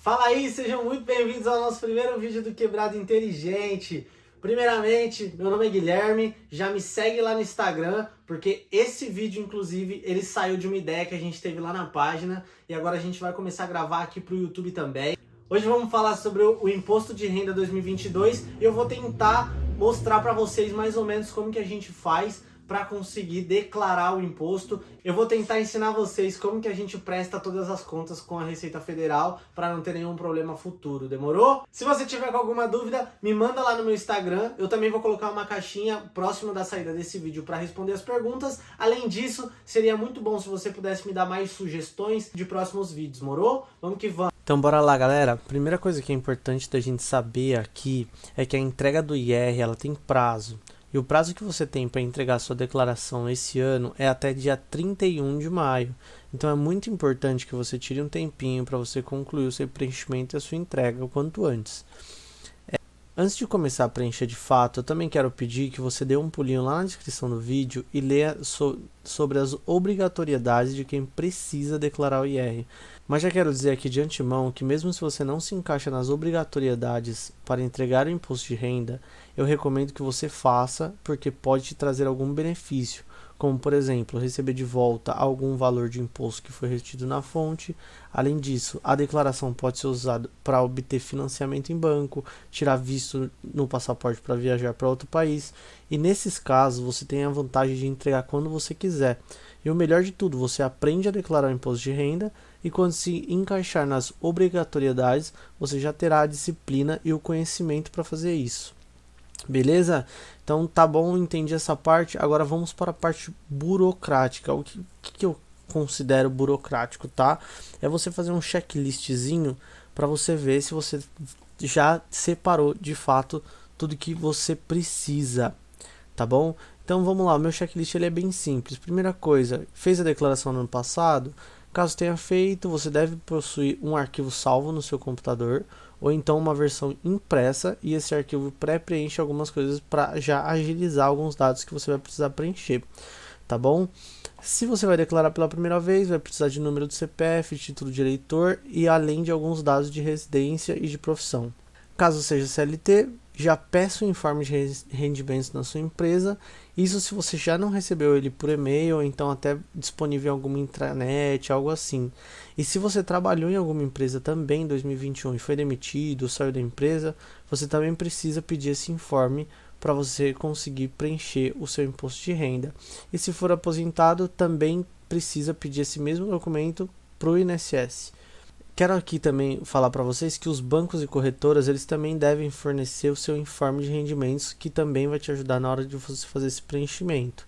Fala aí, sejam muito bem-vindos ao nosso primeiro vídeo do Quebrado Inteligente. Primeiramente, meu nome é Guilherme, já me segue lá no Instagram, porque esse vídeo, inclusive, ele saiu de uma ideia que a gente teve lá na página e agora a gente vai começar a gravar aqui para o YouTube também. Hoje vamos falar sobre o Imposto de Renda 2022 e eu vou tentar mostrar para vocês mais ou menos como que a gente faz para conseguir declarar o imposto. Eu vou tentar ensinar vocês como que a gente presta todas as contas com a Receita Federal para não ter nenhum problema futuro, demorou? Se você tiver com alguma dúvida, me manda lá no meu Instagram. Eu também vou colocar uma caixinha próximo da saída desse vídeo para responder as perguntas. Além disso, seria muito bom se você pudesse me dar mais sugestões de próximos vídeos, morou? Vamos que vamos! Então bora lá, galera. Primeira coisa que é importante da gente saber aqui é que a entrega do IR ela tem prazo. E o prazo que você tem para entregar a sua declaração esse ano é até dia 31 de maio. Então é muito importante que você tire um tempinho para você concluir o seu preenchimento e a sua entrega o quanto antes. Antes de começar a preencher de fato, eu também quero pedir que você dê um pulinho lá na descrição do vídeo e leia sobre as obrigatoriedades de quem precisa declarar o IR. Mas já quero dizer aqui de antemão que mesmo se você não se encaixa nas obrigatoriedades para entregar o imposto de renda, eu recomendo que você faça porque pode te trazer algum benefício, como por exemplo, receber de volta algum valor de imposto que foi retido na fonte. Além disso, a declaração pode ser usada para obter financiamento em banco, tirar visto no passaporte para viajar para outro país, e nesses casos você tem a vantagem de entregar quando você quiser. E o melhor de tudo, você aprende a declarar o imposto de renda e quando se encaixar nas obrigatoriedades, você já terá a disciplina e o conhecimento para fazer isso. Beleza? Então tá bom, entendi essa parte. Agora vamos para a parte burocrática. O que eu considero burocrático, tá? É você fazer um checklistzinho para você ver se você já separou de fato tudo que você precisa, tá bom? Então vamos lá, o meu checklist ele é bem simples. Primeira coisa, fez a declaração no ano passado? Caso tenha feito, você deve possuir um arquivo salvo no seu computador ou então uma versão impressa, e esse arquivo pré-preenche algumas coisas para já agilizar alguns dados que você vai precisar preencher, tá bom? Se você vai declarar pela primeira vez, vai precisar de número do CPF, título de eleitor e além de alguns dados de residência e de profissão. Caso seja CLT, já peça o informe de rendimentos na sua empresa. Isso se você já não recebeu ele por e-mail, ou então até disponível em alguma intranet, algo assim. E se você trabalhou em alguma empresa também em 2021 e foi demitido, saiu da empresa, você também precisa pedir esse informe para você conseguir preencher o seu imposto de renda. E se for aposentado, também precisa pedir esse mesmo documento para o INSS. Quero aqui também falar para vocês que os bancos e corretoras eles também devem fornecer o seu informe de rendimentos, que também vai te ajudar na hora de você fazer esse preenchimento.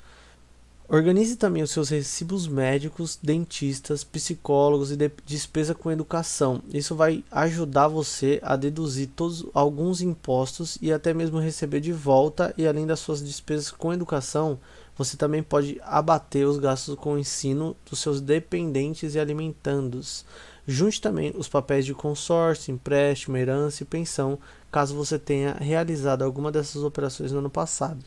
Organize também os seus recibos médicos, dentistas, psicólogos e despesa com educação. Isso vai ajudar você a deduzir alguns impostos e até mesmo receber de volta, e além das suas despesas com educação, você também pode abater os gastos com o ensino dos seus dependentes e alimentandos. Junte também os papéis de consórcio, empréstimo, herança e pensão, caso você tenha realizado alguma dessas operações no ano passado.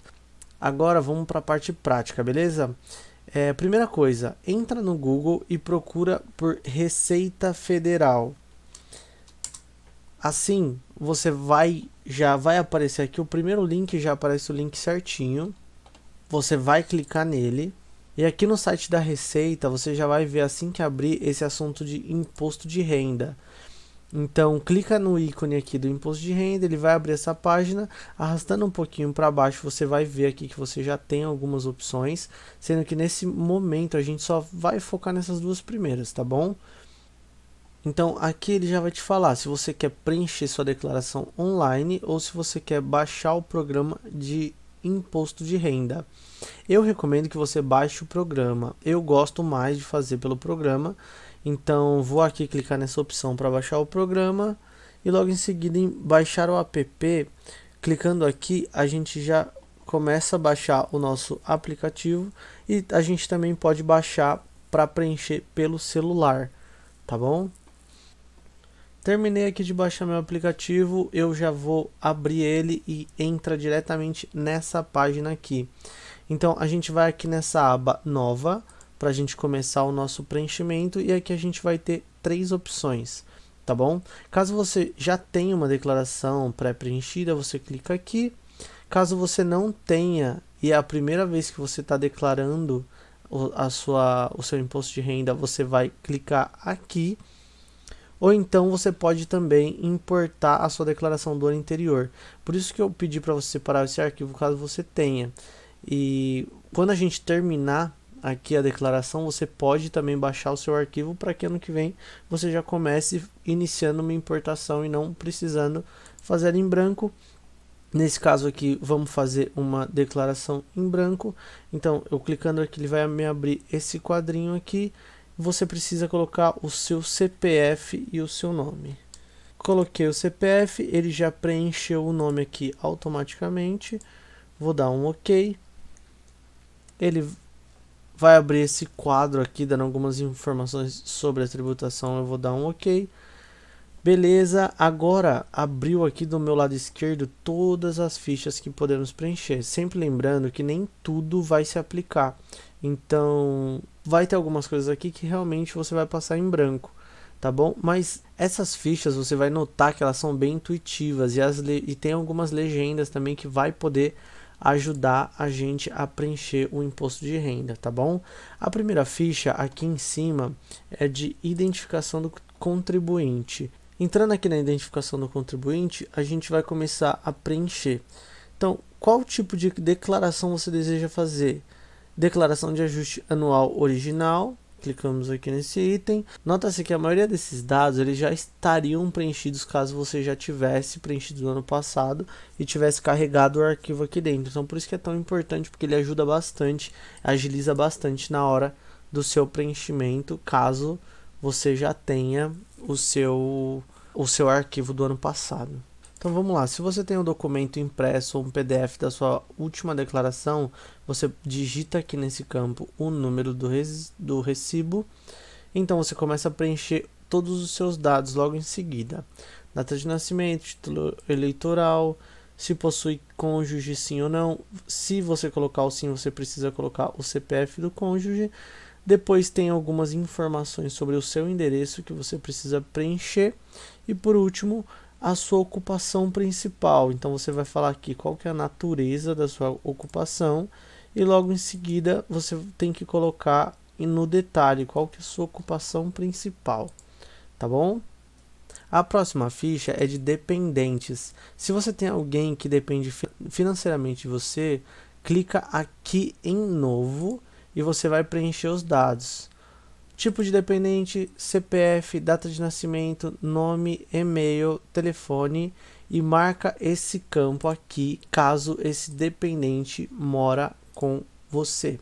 Agora vamos para a parte prática, beleza? Primeira coisa, entra no Google e procura por Receita Federal. Assim, já vai aparecer aqui o primeiro link, já aparece o link certinho. Você vai clicar nele. E aqui no site da Receita, você já vai ver assim que abrir esse assunto de imposto de renda. Então, clica no ícone aqui do imposto de renda, ele vai abrir essa página. Arrastando um pouquinho para baixo, você vai ver aqui que você já tem algumas opções, sendo que nesse momento a gente só vai focar nessas duas primeiras, tá bom? Então, aqui ele já vai te falar se você quer preencher sua declaração online ou se você quer baixar o programa de imposto de renda. Eu recomendo que você baixe o programa. Eu gosto mais de fazer pelo programa, então vou aqui clicar nessa opção para baixar o programa e logo em seguida em baixar o app. Clicando aqui, a gente já começa a baixar o nosso aplicativo e a gente também pode baixar para preencher pelo celular, tá bom? Terminei aqui de baixar meu aplicativo, eu já vou abrir ele e entra diretamente nessa página aqui. Então a gente vai aqui nessa aba nova para a gente começar o nosso preenchimento, e aqui a gente vai ter três opções. tá bom? Caso você já tenha uma declaração pré-preenchida, você clica aqui. Caso você não tenha e é a primeira vez que você está declarando o seu imposto de renda, você vai clicar aqui. Ou então você pode também importar a sua declaração do ano anterior. Por isso que eu pedi para você separar esse arquivo caso você tenha. E quando a gente terminar aqui a declaração, você pode também baixar o seu arquivo para que ano que vem você já comece iniciando uma importação e não precisando fazer em branco. Nesse caso aqui, vamos fazer uma declaração em branco. Então, eu clicando aqui, ele vai me abrir esse quadrinho aqui. Você precisa colocar o seu CPF e o seu nome. Coloquei o CPF, ele já preencheu o nome aqui automaticamente. Vou dar um OK. Ele vai abrir esse quadro aqui, dando algumas informações sobre a tributação. Eu vou dar um OK. Beleza, agora abriu aqui do meu lado esquerdo todas as fichas que podemos preencher. Sempre lembrando que nem tudo vai se aplicar. Então, vai ter algumas coisas aqui que realmente você vai passar em branco, tá bom? Mas essas fichas você vai notar que elas são bem intuitivas e tem algumas legendas também que vai poder ajudar a gente a preencher o imposto de renda, tá bom? A primeira ficha aqui em cima é de identificação do contribuinte. Entrando aqui na identificação do contribuinte, a gente vai começar a preencher. Então, qual tipo de declaração você deseja fazer? Declaração de ajuste anual original. Clicamos aqui nesse item. Nota-se que a maioria desses dados eles já estariam preenchidos caso você já tivesse preenchido no ano passado e tivesse carregado o arquivo aqui dentro. Então, por isso que é tão importante, porque ele ajuda bastante, agiliza bastante na hora do seu preenchimento, caso você já tenha o seu arquivo do ano passado. Então vamos lá, se você tem um documento impresso ou um PDF da sua última declaração, você digita aqui nesse campo o número do recibo. Então você começa a preencher todos os seus dados logo em seguida. Data de nascimento, título eleitoral, se possui cônjuge sim ou não. Se você colocar o sim, você precisa colocar o CPF do cônjuge. Depois tem algumas informações sobre o seu endereço que você precisa preencher. E por último, a sua ocupação principal. Então você vai falar aqui qual que é a natureza da sua ocupação. E logo em seguida você tem que colocar no detalhe qual que é a sua ocupação principal. Tá bom? A próxima ficha é de dependentes. Se você tem alguém que depende financeiramente de você, clica aqui em novo. E você vai preencher os dados. Tipo de dependente, CPF, data de nascimento, nome, e-mail, telefone e marca esse campo aqui caso esse dependente mora com você.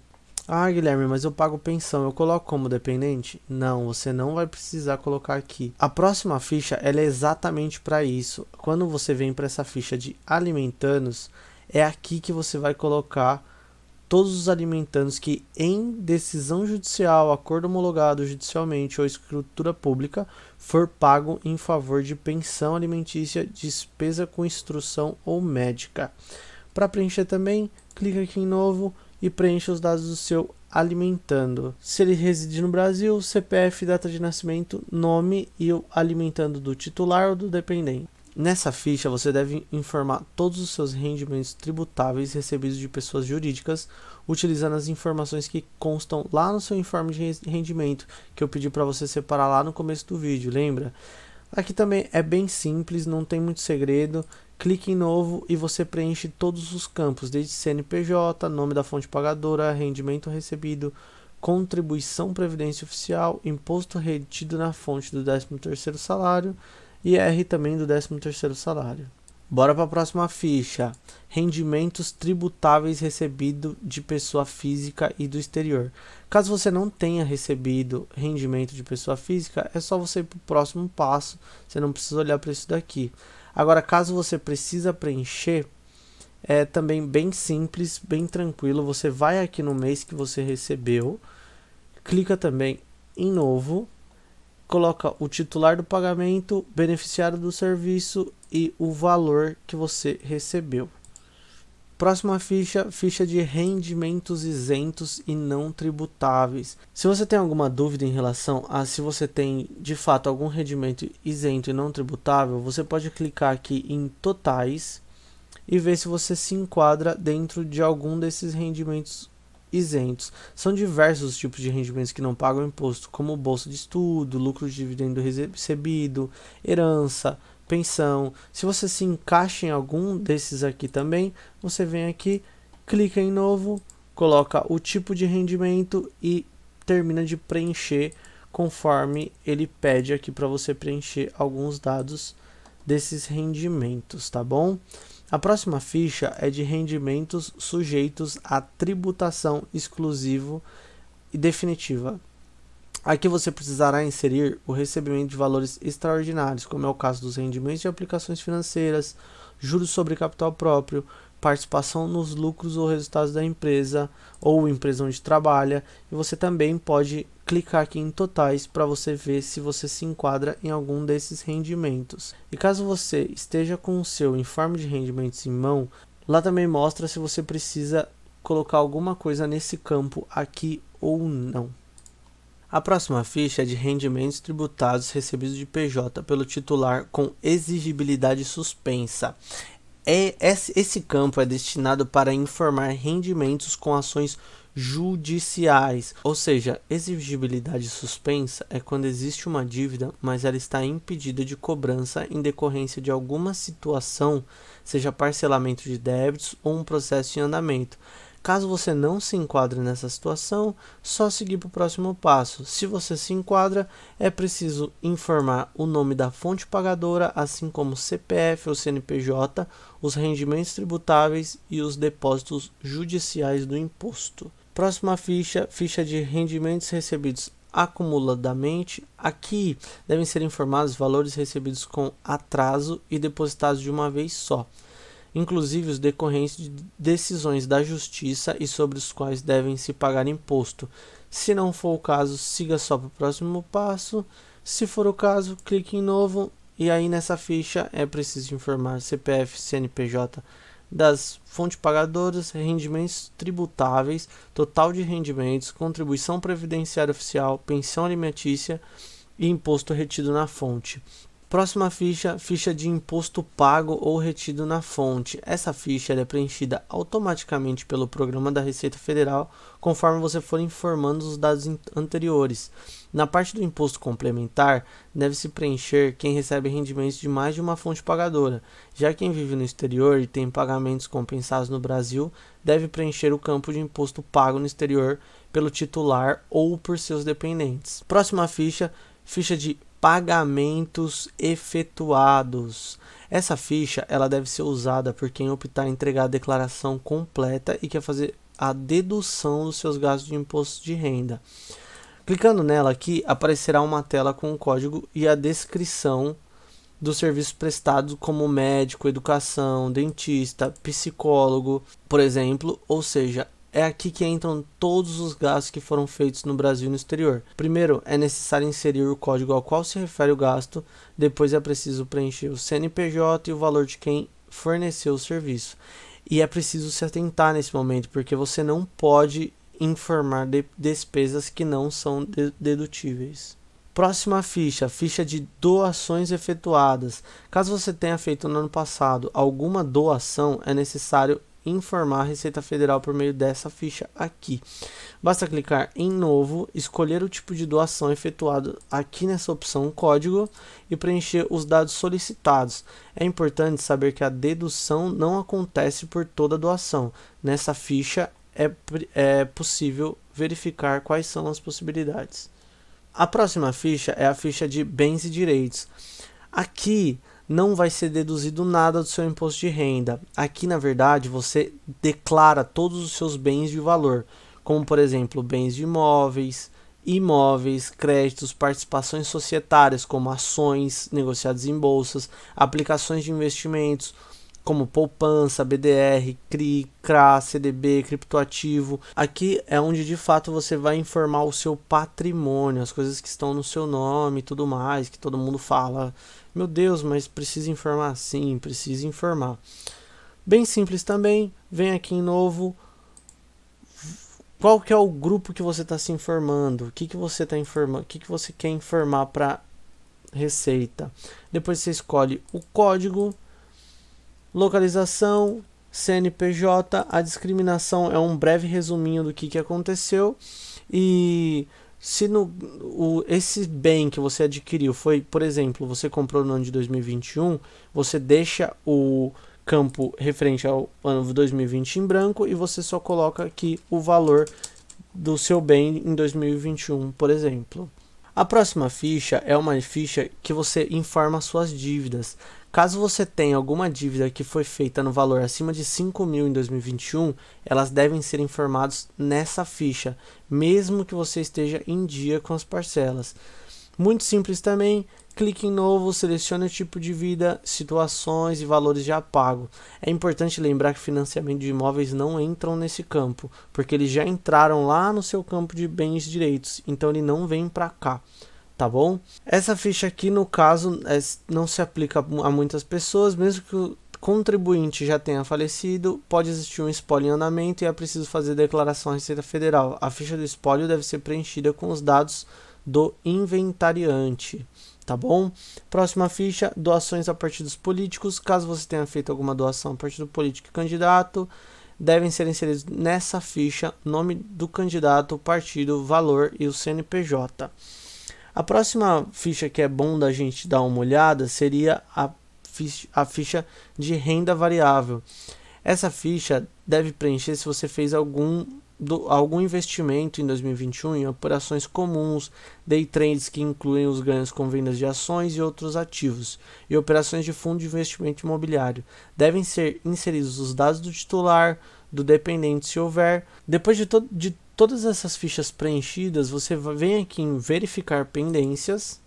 Ah, Guilherme, mas eu pago pensão, eu coloco como dependente? Não, você não vai precisar colocar aqui. A próxima ficha ela é exatamente para isso. Quando você vem para essa ficha de alimentandos, é aqui que você vai colocar todos os alimentandos que em decisão judicial, acordo homologado judicialmente ou escritura pública for pago em favor de pensão alimentícia, despesa com instrução ou médica. Para preencher também, clica aqui em novo e preencha os dados do seu alimentando. Se ele reside no Brasil, CPF, data de nascimento, nome e o alimentando do titular ou do dependente. Nessa ficha você deve informar todos os seus rendimentos tributáveis recebidos de pessoas jurídicas, utilizando as informações que constam lá no seu informe de rendimento, que eu pedi para você separar lá no começo do vídeo, lembra? Aqui também é bem simples, não tem muito segredo. Clique em novo e você preenche todos os campos, desde CNPJ, nome da fonte pagadora, rendimento recebido, contribuição previdência oficial, imposto retido na fonte do 13º salário, e R também do 13º salário. Bora para a próxima ficha. Rendimentos tributáveis recebido de pessoa física e do exterior. Caso você não tenha recebido rendimento de pessoa física, é só você ir para o próximo passo. Você não precisa olhar para isso daqui. Agora, caso você precisa preencher, é também bem simples, bem tranquilo. Você vai aqui no mês que você recebeu, clica também em novo, coloca o titular do pagamento, beneficiário do serviço e o valor que você recebeu. Próxima ficha, ficha de rendimentos isentos e não tributáveis. Se você tem alguma dúvida em relação a se você tem de fato algum rendimento isento e não tributável, você pode clicar aqui em totais e ver se você se enquadra dentro de algum desses rendimentos isentos. São diversos os tipos de rendimentos que não pagam imposto, como bolsa de estudo, lucro de dividendo recebido, herança, pensão. Se você se encaixa em algum desses aqui também, você vem aqui, clica em novo, coloca o tipo de rendimento e termina de preencher conforme ele pede aqui para você preencher alguns dados desses rendimentos, tá bom? A próxima ficha é de rendimentos sujeitos à tributação exclusiva e definitiva. Aqui você precisará inserir o recebimento de valores extraordinários, como é o caso dos rendimentos de aplicações financeiras, juros sobre capital próprio, participação nos lucros ou resultados da empresa ou empresa onde trabalha. E você também pode clicar aqui em totais para você ver se você se enquadra em algum desses rendimentos. E caso você esteja com o seu informe de rendimentos em mão, lá também mostra se você precisa colocar alguma coisa nesse campo aqui ou não. A próxima ficha é de rendimentos tributados recebidos de PJ pelo titular com exigibilidade suspensa. Esse campo é destinado para informar rendimentos com ações judiciais, ou seja, exigibilidade suspensa é quando existe uma dívida, mas ela está impedida de cobrança em decorrência de alguma situação, seja parcelamento de débitos ou um processo em andamento. Caso você não se enquadre nessa situação, só seguir para o próximo passo. Se você se enquadra, é preciso informar o nome da fonte pagadora, assim como CPF ou CNPJ, os rendimentos tributáveis e os depósitos judiciais do imposto. Próxima ficha, ficha de rendimentos recebidos acumuladamente. Aqui devem ser informados valores recebidos com atraso e depositados de uma vez só, inclusive os decorrentes de decisões da justiça e sobre os quais devem se pagar imposto. Se não for o caso, siga só para o próximo passo. Se for o caso, clique em novo e aí nessa ficha é preciso informar CPF, CNPJ das fontes pagadoras, rendimentos tributáveis, total de rendimentos, contribuição previdenciária oficial, pensão alimentícia e imposto retido na fonte. Próxima ficha, ficha de imposto pago ou retido na fonte. Essa ficha é preenchida automaticamente pelo programa da Receita Federal, conforme você for informando os dados anteriores. Na parte do imposto complementar, deve-se preencher quem recebe rendimentos de mais de uma fonte pagadora. Já quem vive no exterior e tem pagamentos compensados no Brasil, deve preencher o campo de imposto pago no exterior pelo titular ou por seus dependentes. Próxima ficha, ficha de pagamentos efetuados. Essa ficha ela deve ser usada por quem optar em entregar a declaração completa e quer fazer a dedução dos seus gastos de imposto de renda. Clicando nela aqui, aparecerá uma tela com o código e a descrição dos serviços prestados, como médico, educação, dentista, psicólogo, por exemplo, ou seja, é aqui que entram todos os gastos que foram feitos no Brasil e no exterior. Primeiro, é necessário inserir o código ao qual se refere o gasto. Depois é preciso preencher o CNPJ e o valor de quem forneceu o serviço. E é preciso se atentar nesse momento, porque você não pode informar despesas que não são dedutíveis. Próxima ficha, ficha de doações efetuadas. Caso você tenha feito no ano passado alguma doação, é necessário informar a Receita Federal por meio dessa ficha aqui. Basta clicar em novo, escolher o tipo de doação efetuado aqui nessa opção código e preencher os dados solicitados. É importante saber que a dedução não acontece por toda doação. Nessa ficha é possível verificar quais são as possibilidades. A próxima ficha é a ficha de bens e direitos. Aqui não vai ser deduzido nada do seu imposto de renda. Aqui, na verdade, você declara todos os seus bens de valor, como, por exemplo, bens de imóveis, créditos, participações societárias, como ações negociadas em bolsas, aplicações de investimentos, como poupança, BDR, CRI, CRA, CDB, criptoativo. Aqui é onde de fato você vai informar o seu patrimônio, as coisas que estão no seu nome e tudo mais, que todo mundo fala, meu Deus, mas precisa informar? Sim, precisa informar. Bem simples também, vem aqui em novo, qual que é o grupo que você está se informando, o que, que você está informando, o que, que você quer informar para Receita. Depois você escolhe o código, localização, CNPJ, a discriminação é um breve resuminho do que aconteceu. E se esse bem que você adquiriu foi, por exemplo, você comprou no ano de 2021, você deixa o campo referente ao ano 2020 em branco e você só coloca aqui o valor do seu bem em 2021, por exemplo. A próxima ficha é uma ficha que você informa suas dívidas. Caso você tenha alguma dívida que foi feita no valor acima de 5 mil em 2021, elas devem ser informadas nessa ficha, mesmo que você esteja em dia com as parcelas. Muito simples também, clique em novo, selecione o tipo de dívida, situações e valores já pago. É importante lembrar que financiamento de imóveis não entram nesse campo, porque eles já entraram lá no seu campo de bens e direitos, então ele não vem para cá. Tá bom? Essa ficha aqui, no caso, não se aplica a muitas pessoas, mesmo que o contribuinte já tenha falecido, pode existir um espólio em andamento e é preciso fazer declaração à Receita Federal. A ficha do espólio deve ser preenchida com os dados do inventariante, tá bom? Próxima ficha, doações a partidos políticos. Caso você tenha feito alguma doação a partido político e candidato, devem ser inseridos nessa ficha nome do candidato, partido, valor e o CNPJ. A próxima ficha que é bom da gente dar uma olhada seria a ficha de renda variável. Essa ficha deve preencher se você fez algum investimento em 2021 em operações comuns, day trades que incluem os ganhos com vendas de ações e outros ativos, e operações de fundo de investimento imobiliário. Devem ser inseridos os dados do titular, do dependente se houver. Depois de todas essas fichas preenchidas, você vem aqui em verificar pendências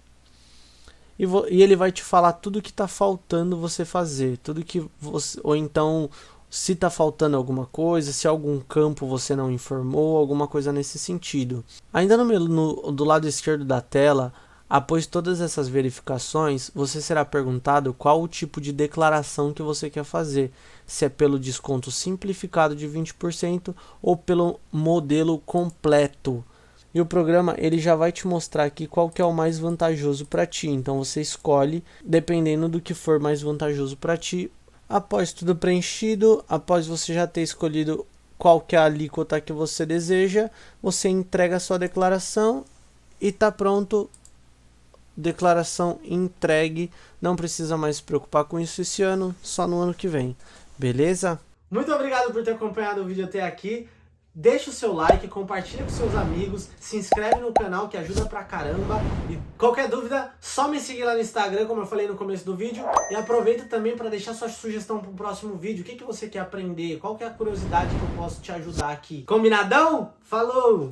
e ele vai te falar tudo que está faltando você fazer, tudo que você, ou então se está faltando alguma coisa, se algum campo você não informou, alguma coisa nesse sentido. Ainda do lado esquerdo da tela, após todas essas verificações, você será perguntado qual o tipo de declaração que você quer fazer, se é pelo desconto simplificado de 20% ou pelo modelo completo. E o programa ele já vai te mostrar aqui qual que é o mais vantajoso para ti. Então você escolhe dependendo do que for mais vantajoso para ti. Após tudo preenchido, após você já ter escolhido qual que é a alíquota que você deseja, você entrega a sua declaração e está pronto. Declaração entregue, não precisa mais se preocupar com isso esse ano, só no ano que vem, beleza? Muito obrigado por ter acompanhado o vídeo até aqui. Deixa o seu like, compartilha com seus amigos, se inscreve no canal que ajuda pra caramba. E qualquer dúvida, só me seguir lá no Instagram, como eu falei no começo do vídeo. E aproveita também para deixar sua sugestão pro próximo vídeo. O que você quer aprender? Qual que é a curiosidade que eu posso te ajudar aqui? Combinadão? Falou!